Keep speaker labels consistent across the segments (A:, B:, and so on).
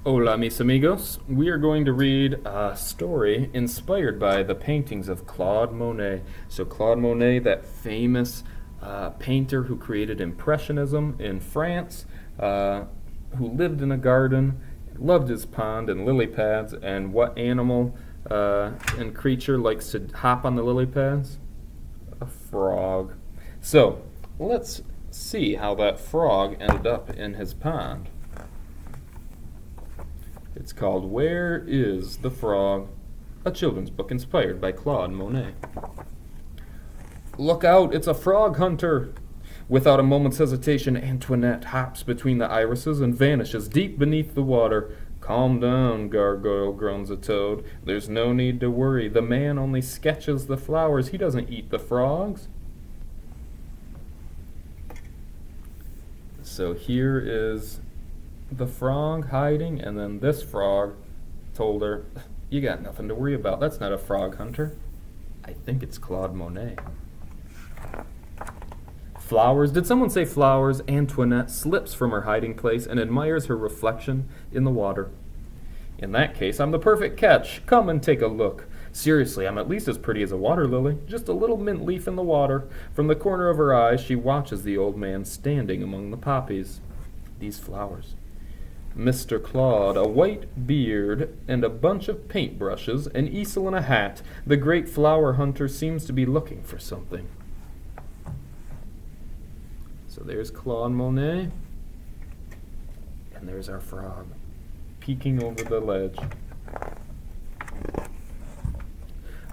A: Hola, mis amigos. We are going to read a story inspired by the paintings of Claude Monet. So, Claude Monet, that famous painter who created Impressionism in France, who lived in a garden, loved his pond and lily pads, and what animal and creature likes to hop on the lily pads? A frog. So, let's see how that frog ended up in his pond. It's called Where is the Frog? A children's book inspired by Claude Monet. Look out, it's a frog hunter! Without a moment's hesitation, Antoinette hops between the irises and vanishes deep beneath the water. Calm down, Gargoyle, groans a toad. There's no need to worry. The man only sketches the flowers. He doesn't eat the frogs. So here is the frog hiding, and then this frog told her, "You got nothing to worry about. That's not a frog hunter. I think it's Claude Monet." Flowers? Did someone say flowers? Antoinette slips from her hiding place and admires her reflection in the water. In that case, I'm the perfect catch. Come and take a look. Seriously, I'm at least as pretty as a water lily, just a little mint leaf in the water. From the corner of her eye, she watches the old man standing among the poppies. These flowers. Mr. Claude, a white beard and a bunch of paintbrushes, an easel and a hat. The great flower hunter seems to be looking for something. So there's Claude Monet, and there's our frog, peeking over the ledge.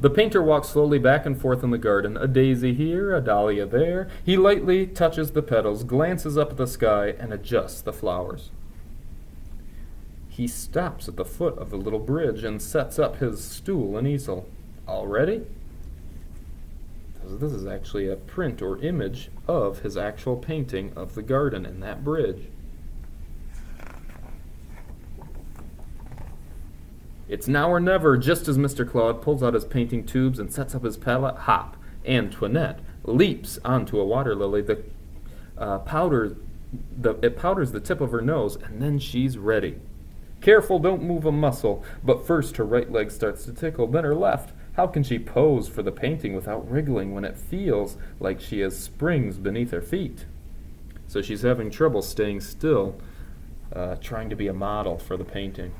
A: The painter walks slowly back and forth in the garden, a daisy here, a dahlia there. He lightly touches the petals, glances up at the sky, and adjusts the flowers. He stops at the foot of the little bridge and sets up his stool and easel. All ready? This is actually a print or image of his actual painting of the garden and that bridge. It's now or never. Just as Mr. Claude pulls out his painting tubes and sets up his palette, hop, Antoinette leaps onto a water lily. It powders the tip of her nose, and then she's ready. Careful, don't move a muscle. But first her right leg starts to tickle, then her left. How can she pose for the painting without wriggling when it feels like she has springs beneath her feet? So she's having trouble staying still, trying to be a model for the painting.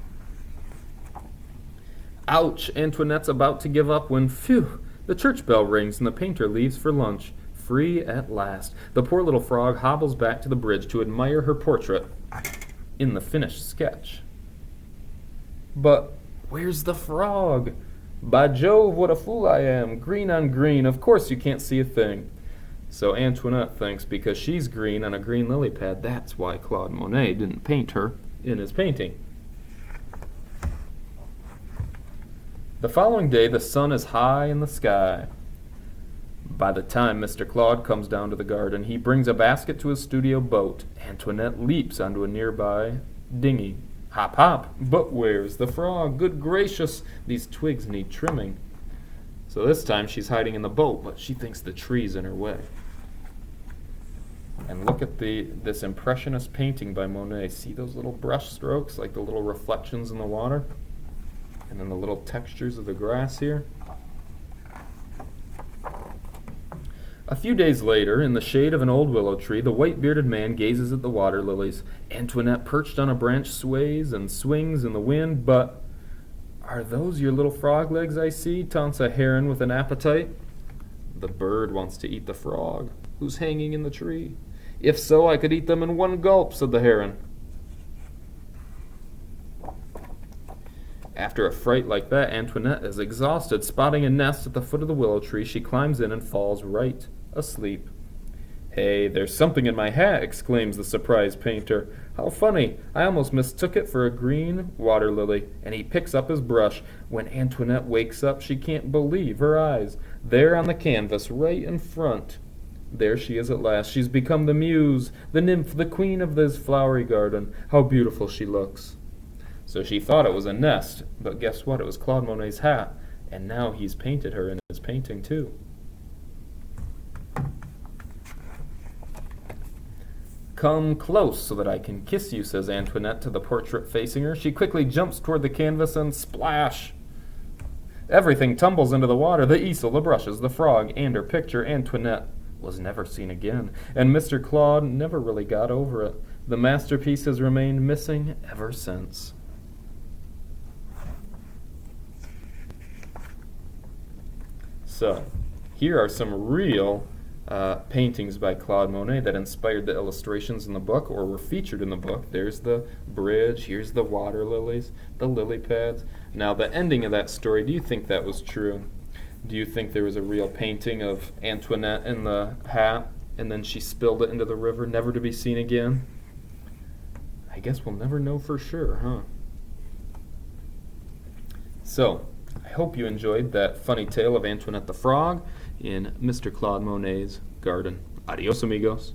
A: Ouch! Antoinette's about to give up when, phew, the church bell rings and the painter leaves for lunch. Free at last. The poor little frog hobbles back to the bridge to admire her portrait in the finished sketch. But where's the frog? By Jove, what a fool I am. Green on green. Of course you can't see a thing. So Antoinette thinks because she's green on a green lily pad, that's why Claude Monet didn't paint her in his painting. The following day, the sun is high in the sky. By the time Mr. Claude comes down to the garden, he brings a basket to his studio boat. Antoinette leaps onto a nearby dinghy. Hop, hop, but where's the frog? Good gracious, these twigs need trimming. So this time she's hiding in the boat, but she thinks the tree's in her way. And look at this impressionist painting by Monet. See those little brush strokes, like the little reflections in the water? And then the little textures of the grass here. A few days later, in the shade of an old willow tree, the white-bearded man gazes at the water lilies. Antoinette, perched on a branch, sways and swings in the wind, but "Are those your little frog legs I see?" taunts a heron with an appetite. The bird wants to eat the frog, who's hanging in the tree. "If so, I could eat them in one gulp," said the heron. After a fright like that, Antoinette is exhausted. Spotting a nest at the foot of the willow tree, she climbs in and falls right asleep. "Hey, there's something in my hat," exclaims the surprised painter. "How funny. I almost mistook it for a green water lily." And he picks up his brush. When Antoinette wakes up, she can't believe her eyes. There on the canvas, right in front. There she is at last. She's become the muse, the nymph, the queen of this flowery garden. How beautiful she looks. So she thought it was a nest, but guess what? It was Claude Monet's hat, and now he's painted her in his painting too. Come close so that I can kiss you, says Antoinette to the portrait facing her. She quickly jumps toward the canvas and splash! Everything tumbles into the water, the easel, the brushes, the frog, and her picture. Antoinette was never seen again, and Mr. Claude never really got over it. The masterpiece has remained missing ever since. So, here are some real paintings by Claude Monet that inspired the illustrations in the book or were featured in the book. There's the bridge, here's the water lilies, the lily pads. Now, the ending of that story, do you think that was true? Do you think there was a real painting of Antoinette in the hat, and then she spilled it into the river, never to be seen again? I guess we'll never know for sure, huh? So, I hope you enjoyed that funny tale of Antoinette the Frog in Mr. Claude Monet's garden. Adios, amigos.